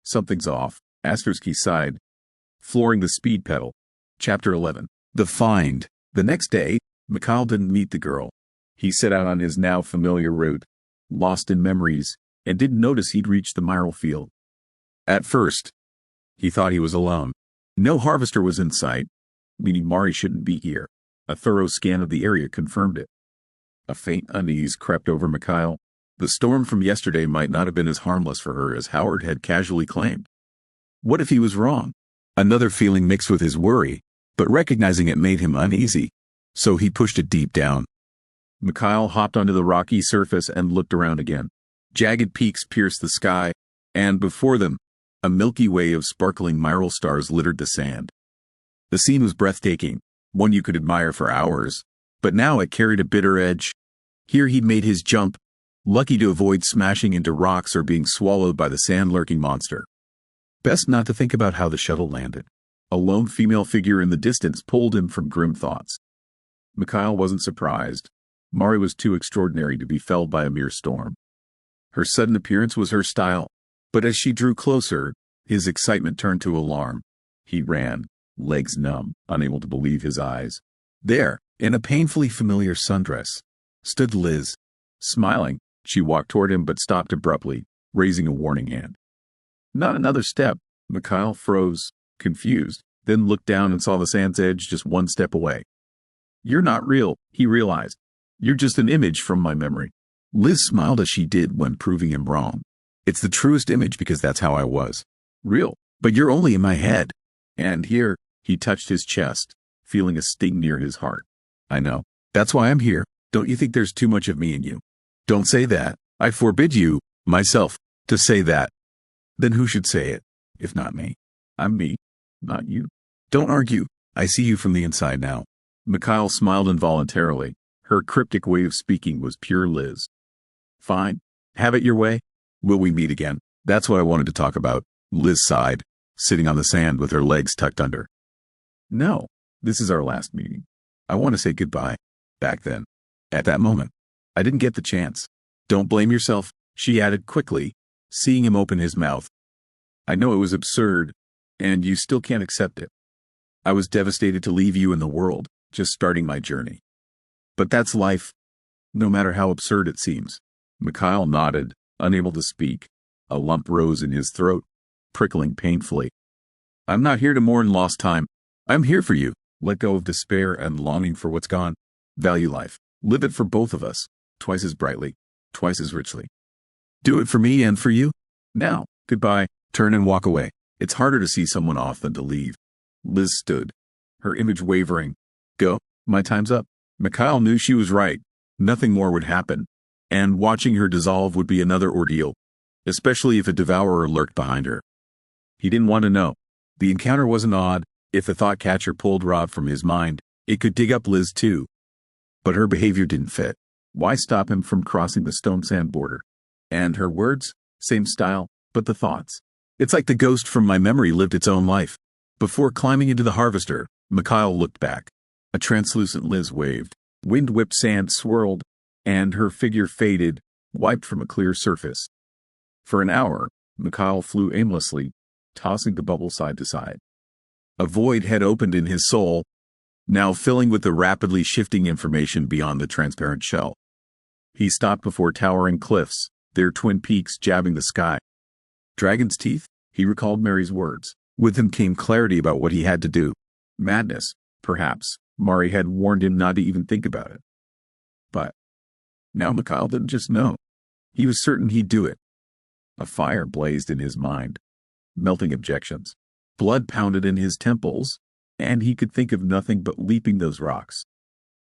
Something's off. Astersky sighed, flooring the speed pedal. Chapter 11. The Find. The next day, Mikhail didn't meet the girl. He set out on his now familiar route, lost in memories, and didn't notice he'd reached the mineral field. At first, he thought he was alone. No harvester was in sight, meaning Mari shouldn't be here. A thorough scan of the area confirmed it. A faint unease crept over Mikhail. The storm from yesterday might not have been as harmless for her as Howard had casually claimed. What if he was wrong? Another feeling mixed with his worry, but recognizing it made him uneasy, so he pushed it deep down. Mikhail hopped onto the rocky surface and looked around again. Jagged peaks pierced the sky, and before them, a milky way of sparkling mineral stars littered the sand. The scene was breathtaking, one you could admire for hours, but now it carried a bitter edge. Here he'd made his jump, lucky to avoid smashing into rocks or being swallowed by the sand-lurking monster. Best not to think about how the shuttle landed. A lone female figure in the distance pulled him from grim thoughts. Mikhail wasn't surprised. Mari was too extraordinary to be felled by a mere storm. Her sudden appearance was her style, but as she drew closer, his excitement turned to alarm. He ran, legs numb, unable to believe his eyes. There, in a painfully familiar sundress, stood Liz. Smiling, she walked toward him but stopped abruptly, raising a warning hand. Not another step. Mikhail froze, confused, then looked down and saw the sand's edge just one step away. You're not real, he realized. You're just an image from my memory. Liz smiled as she did when proving him wrong. It's the truest image because that's how I was. Real, but you're only in my head. And here, he touched his chest, feeling a sting near his heart. I know. That's why I'm here. Don't you think there's too much of me in you? Don't say that. I forbid you, myself, to say that. Then who should say it, if not me? I'm me, not you. Don't argue. I see you from the inside now. Mikhail smiled involuntarily. Her cryptic way of speaking was pure Liz. Fine. Have it your way. Will we meet again? That's what I wanted to talk about. Liz sighed, sitting on the sand with her legs tucked under. No, this is our last meeting. I want to say goodbye. Back then. At that moment. I didn't get the chance. Don't blame yourself, she added quickly, seeing him open his mouth. I know it was absurd, and you still can't accept it. I was devastated to leave you in the world, just starting my journey. But that's life, no matter how absurd it seems. Mikhail nodded, unable to speak. A lump rose in his throat, prickling painfully. I'm not here to mourn lost time. I'm here for you. Let go of despair and longing for what's gone. Value life. Live it for both of us, twice as brightly, twice as richly. Do it for me and for you. Now, goodbye. Turn and walk away. It's harder to see someone off than to leave. Liz stood, her image wavering. Go. My time's up. Mikhail knew she was right. Nothing more would happen, and watching her dissolve would be another ordeal, especially if a devourer lurked behind her. He didn't want to know. The encounter wasn't odd. If the thought catcher pulled Rob from his mind, it could dig up Liz too. But her behavior didn't fit. Why stop him from crossing the stone sand border? And her words? Same style, but the thoughts. It's like the ghost from my memory lived its own life. Before climbing into the harvester, Mikhail looked back. A translucent Liz waved. Wind-whipped sand swirled, and her figure faded, wiped from a clear surface. For an hour, Mikhail flew aimlessly, tossing the bubble side to side. A void had opened in his soul, now filling with the rapidly shifting information beyond the transparent shell. He stopped before towering cliffs, their twin peaks jabbing the sky. Dragon's teeth? He recalled Mary's words. With them came clarity about what he had to do. Madness, perhaps. Mari had warned him not to even think about it. But now Mikhail didn't just know. He was certain he'd do it. A fire blazed in his mind, melting objections. Blood pounded in his temples, and he could think of nothing but leaping those rocks.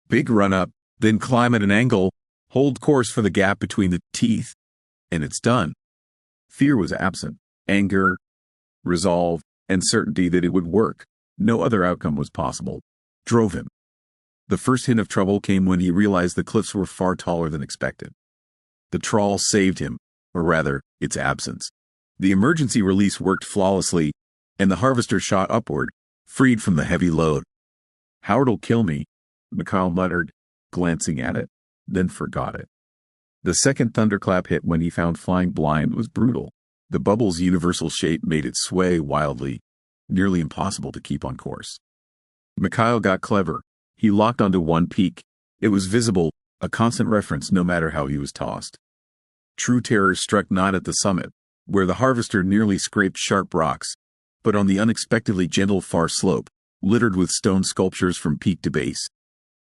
Big run up, then climb at an angle, hold course for the gap between the teeth, and it's done. Fear was absent. Anger, resolve, and certainty that it would work. No other outcome was possible. Drove him. The first hint of trouble came when he realized the cliffs were far taller than expected. The trawl saved him, or rather, its absence. The emergency release worked flawlessly, and the harvester shot upward, freed from the heavy load. Howard'll kill me, Mikhail muttered, glancing at it, then forgot it. The second thunderclap hit when he found flying blind was brutal. The bubble's universal shape made it sway wildly, nearly impossible to keep on course. Mikhail got clever. He locked onto one peak. It was visible, a constant reference no matter how he was tossed. True terror struck not at the summit, where the harvester nearly scraped sharp rocks, but on the unexpectedly gentle far slope, littered with stone sculptures from peak to base.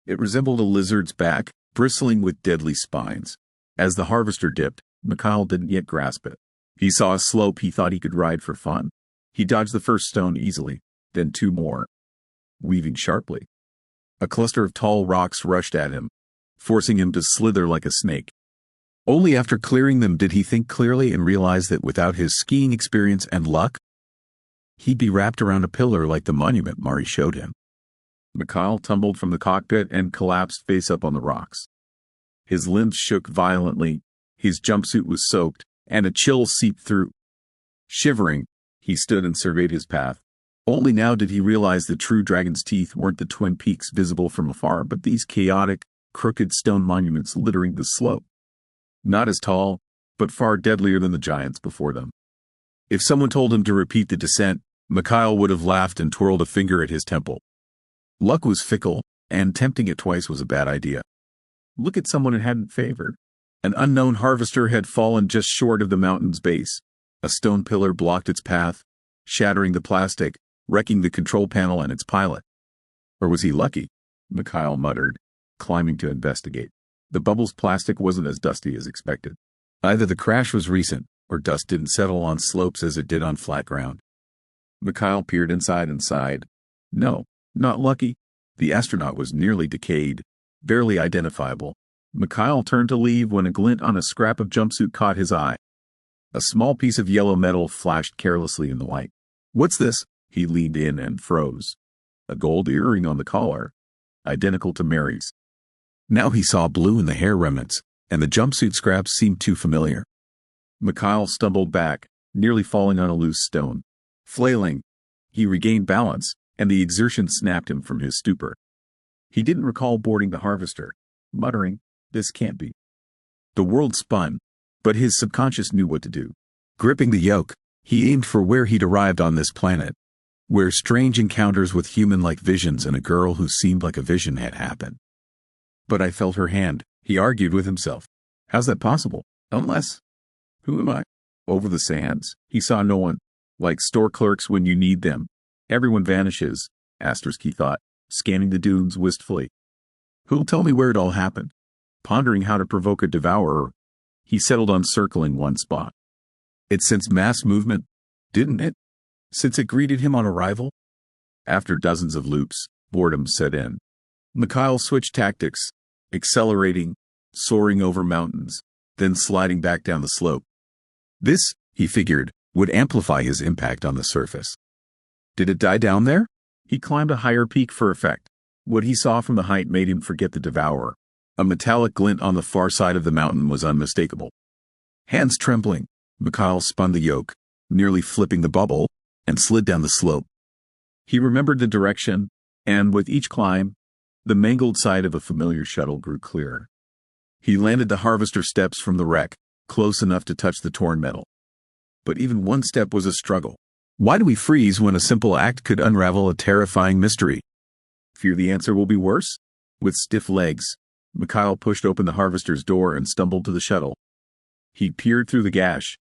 It resembled a lizard's back, bristling with deadly spines. As the harvester dipped, Mikhail didn't yet grasp it. He saw a slope he thought he could ride for fun. He dodged the first stone easily, then two more, weaving sharply. A cluster of tall rocks rushed at him, forcing him to slither like a snake. Only after clearing them did he think clearly and realize that without his skiing experience and luck, he'd be wrapped around a pillar like the monument Mari showed him. Mikhail tumbled from the cockpit and collapsed face up on the rocks. His limbs shook violently, his jumpsuit was soaked, and a chill seeped through. Shivering, he stood and surveyed his path. Only now did he realize the true dragon's teeth weren't the twin peaks visible from afar, but these chaotic, crooked stone monuments littering the slope. Not as tall, but far deadlier than the giants before them. If someone told him to repeat the descent, Mikhail would have laughed and twirled a finger at his temple. Luck was fickle, and tempting it twice was a bad idea. Look at someone it hadn't favored. An unknown harvester had fallen just short of the mountain's base. A stone pillar blocked its path, shattering the plastic, wrecking the control panel and its pilot. Or was he lucky? Mikhail muttered, climbing to investigate. The bubble's plastic wasn't as dusty as expected. Either the crash was recent, or dust didn't settle on slopes as it did on flat ground. Mikhail peered inside and sighed. No, not lucky. The astronaut was nearly decayed, barely identifiable. Mikhail turned to leave when a glint on a scrap of jumpsuit caught his eye. A small piece of yellow metal flashed carelessly in the light. What's this? He leaned in and froze. A gold earring on the collar, identical to Mary's. Now he saw blue in the hair remnants, and the jumpsuit scraps seemed too familiar. Mikhail stumbled back, nearly falling on a loose stone. Flailing, he regained balance, and the exertion snapped him from his stupor. He didn't recall boarding the harvester, muttering, "This can't be." The world spun, but his subconscious knew what to do. Gripping the yoke, he aimed for where he'd arrived on this planet, where strange encounters with human-like visions and a girl who seemed like a vision had happened. "But I felt her hand," he argued with himself. "How's that possible? Unless... Who am I?" Over the sands, he saw no one. Like store clerks when you need them, everyone vanishes, he thought, scanning the dunes wistfully. Who'll tell me where it all happened? Pondering how to provoke a devourer, he settled on circling one spot. It sensed mass movement, didn't it? Since it greeted him on arrival? After dozens of loops, boredom set in. Mikhail switched tactics, accelerating, soaring over mountains, then sliding back down the slope. This, he figured, would amplify his impact on the surface. Did it die down there? He climbed a higher peak for effect. What he saw from the height made him forget the devourer. A metallic glint on the far side of the mountain was unmistakable. Hands trembling, Mikhail spun the yoke, nearly flipping the bubble, and slid down the slope. He remembered the direction, and with each climb, the mangled side of a familiar shuttle grew clearer. He landed the harvester steps from the wreck, close enough to touch the torn metal. But even one step was a struggle. Why do we freeze when a simple act could unravel a terrifying mystery? Fear the answer will be worse? With stiff legs, Mikhail pushed open the harvester's door and stumbled to the shuttle. He peered through the gash,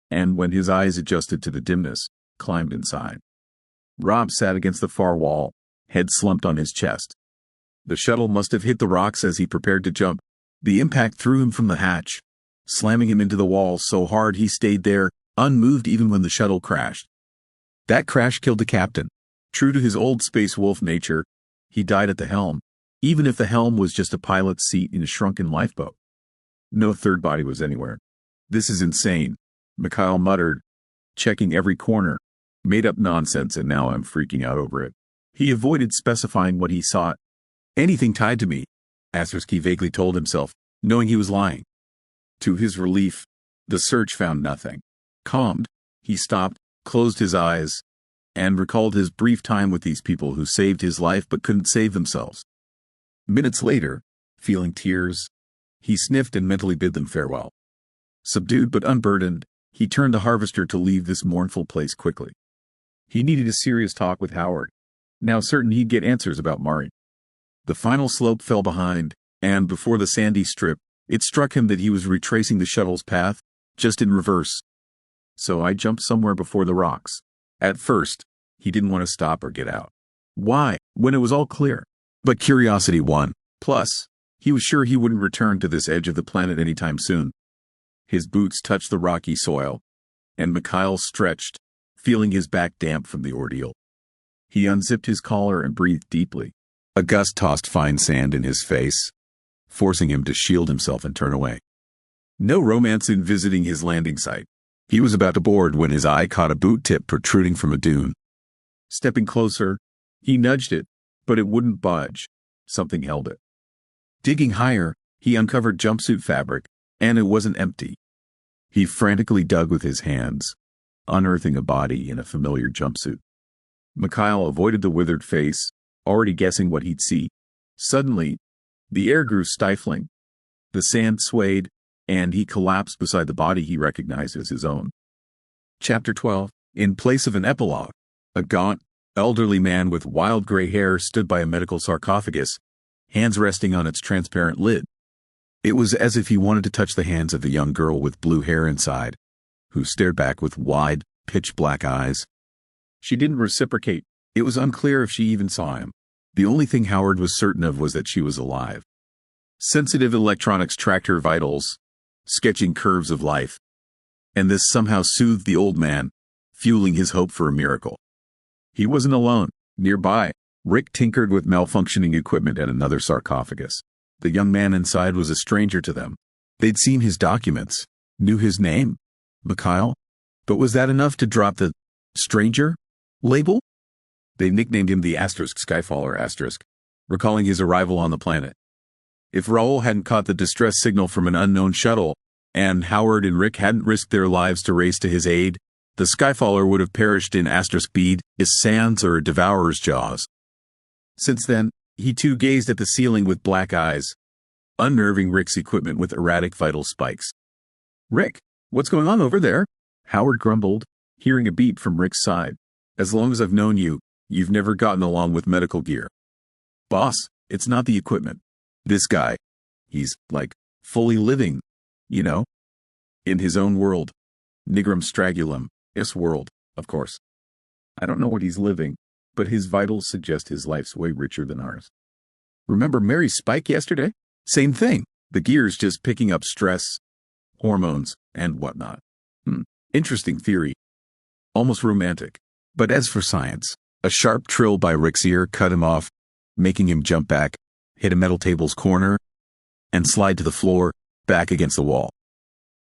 and when his eyes adjusted to the dimness, climbed inside. Rob sat against the far wall, head slumped on his chest. The shuttle must have hit the rocks as he prepared to jump. The impact threw him from the hatch, slamming him into the wall so hard he stayed there, unmoved even when the shuttle crashed. That crash killed the captain. True to his old space wolf nature, he died at the helm, even if the helm was just a pilot's seat in a shrunken lifeboat. No third body was anywhere. This is insane, Mikhail muttered, checking every corner. Made up nonsense, and now I'm freaking out over it. He avoided specifying what he sought. Anything tied to me, Astersky vaguely told himself, knowing he was lying. To his relief, the search found nothing. Calmed, he stopped, closed his eyes, and recalled his brief time with these people who saved his life but couldn't save themselves. Minutes later, feeling tears, he sniffed and mentally bid them farewell. Subdued but unburdened, he turned the harvester to leave this mournful place quickly. He needed a serious talk with Howard, now certain he'd get answers about Mari. The final slope fell behind, and before the sandy strip, it struck him that he was retracing the shuttle's path, just in reverse. So I jumped somewhere before the rocks. At first, he didn't want to stop or get out. Why, when it was all clear? But curiosity won. Plus, he was sure he wouldn't return to this edge of the planet anytime soon. His boots touched the rocky soil, and Mikhail stretched, feeling his back damp from the ordeal. He unzipped his collar and breathed deeply. A gust tossed fine sand in his face, forcing him to shield himself and turn away. No romance in visiting his landing site. He was about to board when his eye caught a boot tip protruding from a dune. Stepping closer, he nudged it, but it wouldn't budge. Something held it. Digging higher, he uncovered jumpsuit fabric, and it wasn't empty. He frantically dug with his hands, unearthing a body in a familiar jumpsuit. Mikhail avoided the withered face, already guessing what he'd see. Suddenly, the air grew stifling. The sand swayed, and he collapsed beside the body he recognized as his own. Chapter 12. In place of an epilogue, a gaunt, elderly man with wild gray hair stood by a medical sarcophagus, hands resting on its transparent lid. It was as if he wanted to touch the hands of the young girl with blue hair inside, who stared back with wide, pitch-black eyes. She didn't reciprocate. It was unclear if she even saw him. The only thing Howard was certain of was that she was alive. Sensitive electronics tracked her vitals, sketching curves of life. And this somehow soothed the old man, fueling his hope for a miracle. He wasn't alone. Nearby, Rick tinkered with malfunctioning equipment at another sarcophagus. The young man inside was a stranger to them. They'd seen his documents, knew his name, Mikhail. But was that enough to drop the stranger label? They nicknamed him the Skyfaller *, recalling his arrival on the planet. If Raoul hadn't caught the distress signal from an unknown shuttle, and Howard and Rick hadn't risked their lives to race to his aid, the Skyfaller would have perished in asterisk bead, is sands, or a devourer's jaws. Since then, he too gazed at the ceiling with black eyes, unnerving Rick's equipment with erratic vital spikes. "Rick, what's going on over there?" Howard grumbled, hearing a beep from Rick's side. "As long as I've known you, you've never gotten along with medical gear." "Boss, it's not the equipment. This guy, he's, like, fully living, you know? In his own world. Nigrum strangulum, his world, of course. I don't know what he's living, but his vitals suggest his life's way richer than ours. Remember Mary's spike yesterday? Same thing. The gear's just picking up stress, hormones, and whatnot. Interesting theory. Almost romantic. But as for science, a sharp trill by Rick's ear cut him off, making him jump back, hit a metal table's corner, and slide to the floor, back against the wall.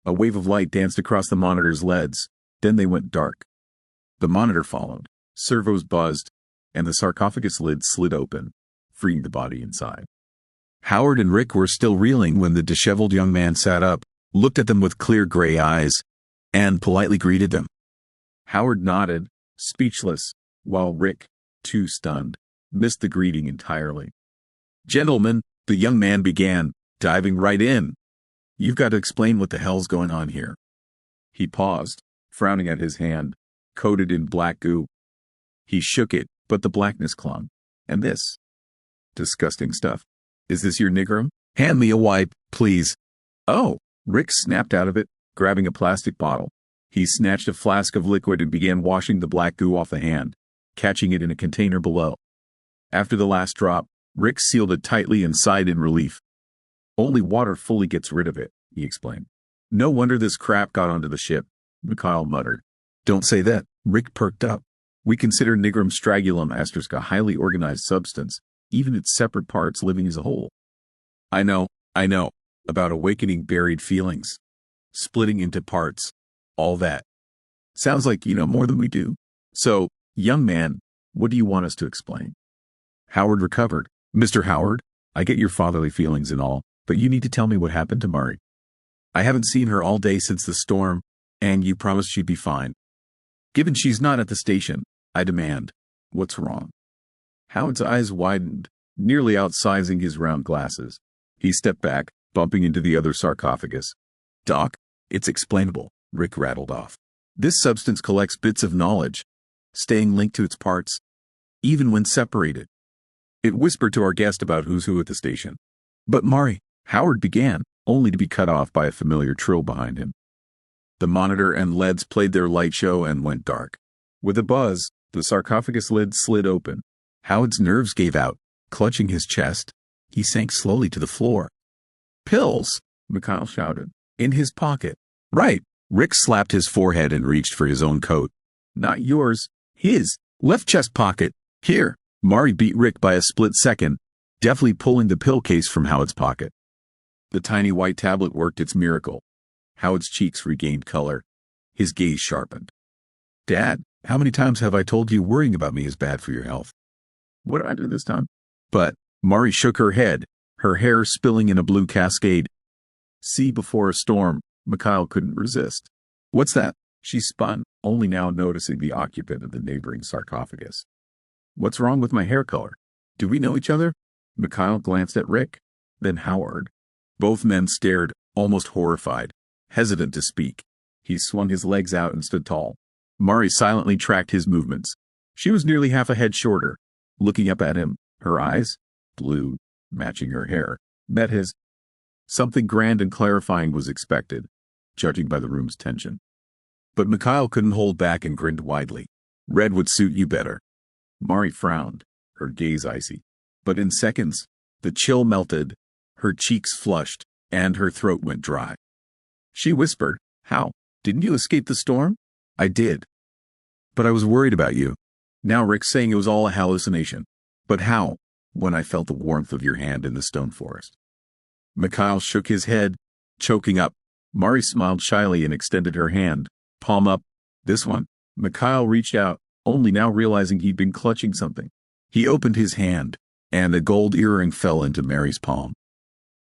A wave of light danced across the monitor's LEDs, then they went dark. The monitor followed, servos buzzed, and the sarcophagus lid slid open, freeing the body inside. Howard and Rick were still reeling when the disheveled young man sat up, looked at them with clear gray eyes, and politely greeted them. Howard nodded, speechless, while Rick, too stunned, missed the greeting entirely. "Gentlemen," the young man began, diving right in. "You've got to explain what the hell's going on here." He paused, frowning at his hand, coated in black goo. He shook it, but the blackness clung. "And this? Disgusting stuff. Is this your nigrum? Hand me a wipe, please." "Oh!" Rick snapped out of it, grabbing a plastic bottle. He snatched a flask of liquid and began washing the black goo off the hand, catching it in a container below. After the last drop, Rick sealed it tightly and sighed in relief. "Only water fully gets rid of it," he explained. "No wonder this crap got onto the ship," Mikhail muttered. "Don't say that." Rick perked up. "We consider Nigrum strangulum asterisk a highly organized substance, even its separate parts living as a whole." I know, about awakening buried feelings, splitting into parts, all that. Sounds like you know more than we do. So, young man, what do you want us to explain?" Howard recovered. "Mr. Howard, I get your fatherly feelings and all, but you need to tell me what happened to Murray. I haven't seen her all day since the storm, and you promised she'd be fine. Given she's not at the station, I demand, what's wrong?" Howard's eyes widened, nearly outsizing his round glasses. He stepped back, bumping into the other sarcophagus. "Doc, it's explainable," Rick rattled off. "This substance collects bits of knowledge, staying linked to its parts, even when separated." It whispered to our guest about who's who at the station. "But Mari," Howard began, only to be cut off by a familiar trill behind him. The monitor and LEDs played their light show and went dark. With a buzz, the sarcophagus lid slid open. Howard's nerves gave out. Clutching his chest, he sank slowly to the floor. "Pills!" Mikhail shouted. "In his pocket." "Right!" Rick slapped his forehead and reached for his own coat. "Not yours. His. Left chest pocket. Here." Mari beat Rick by a split second, deftly pulling the pill case from Howard's pocket. The tiny white tablet worked its miracle. Howard's cheeks regained color. His gaze sharpened. "Dad, how many times have I told you worrying about me is bad for your health?" "What did I do this time?" But Mari shook her head, her hair spilling in a blue cascade. Sea before a storm, Mikhail couldn't resist. "What's that?" She spun, only now noticing the occupant of the neighboring sarcophagus. "What's wrong with my hair color? Do we know each other?" Mikhail glanced at Rick, then Howard. Both men stared, almost horrified, hesitant to speak. He swung his legs out and stood tall. Mari silently tracked his movements. She was nearly half a head shorter. Looking up at him, her eyes, blue, matching her hair, met his. Something grand and clarifying was expected, judging by the room's tension. But Mikhail couldn't hold back and grinned widely. "Red would suit you better." Mari frowned, her gaze icy. But in seconds, the chill melted, her cheeks flushed, and her throat went dry. She whispered, "How? Didn't you escape the storm?" "I did. But I was worried about you." Now Rick's saying it was all a hallucination. "But how?" "When I felt the warmth of your hand in the stone forest." Mikhail shook his head, choking up. Mari smiled shyly and extended her hand, palm up. "This one." Mikhail reached out, only now realizing he'd been clutching something. He opened his hand, and a gold earring fell into Mary's palm.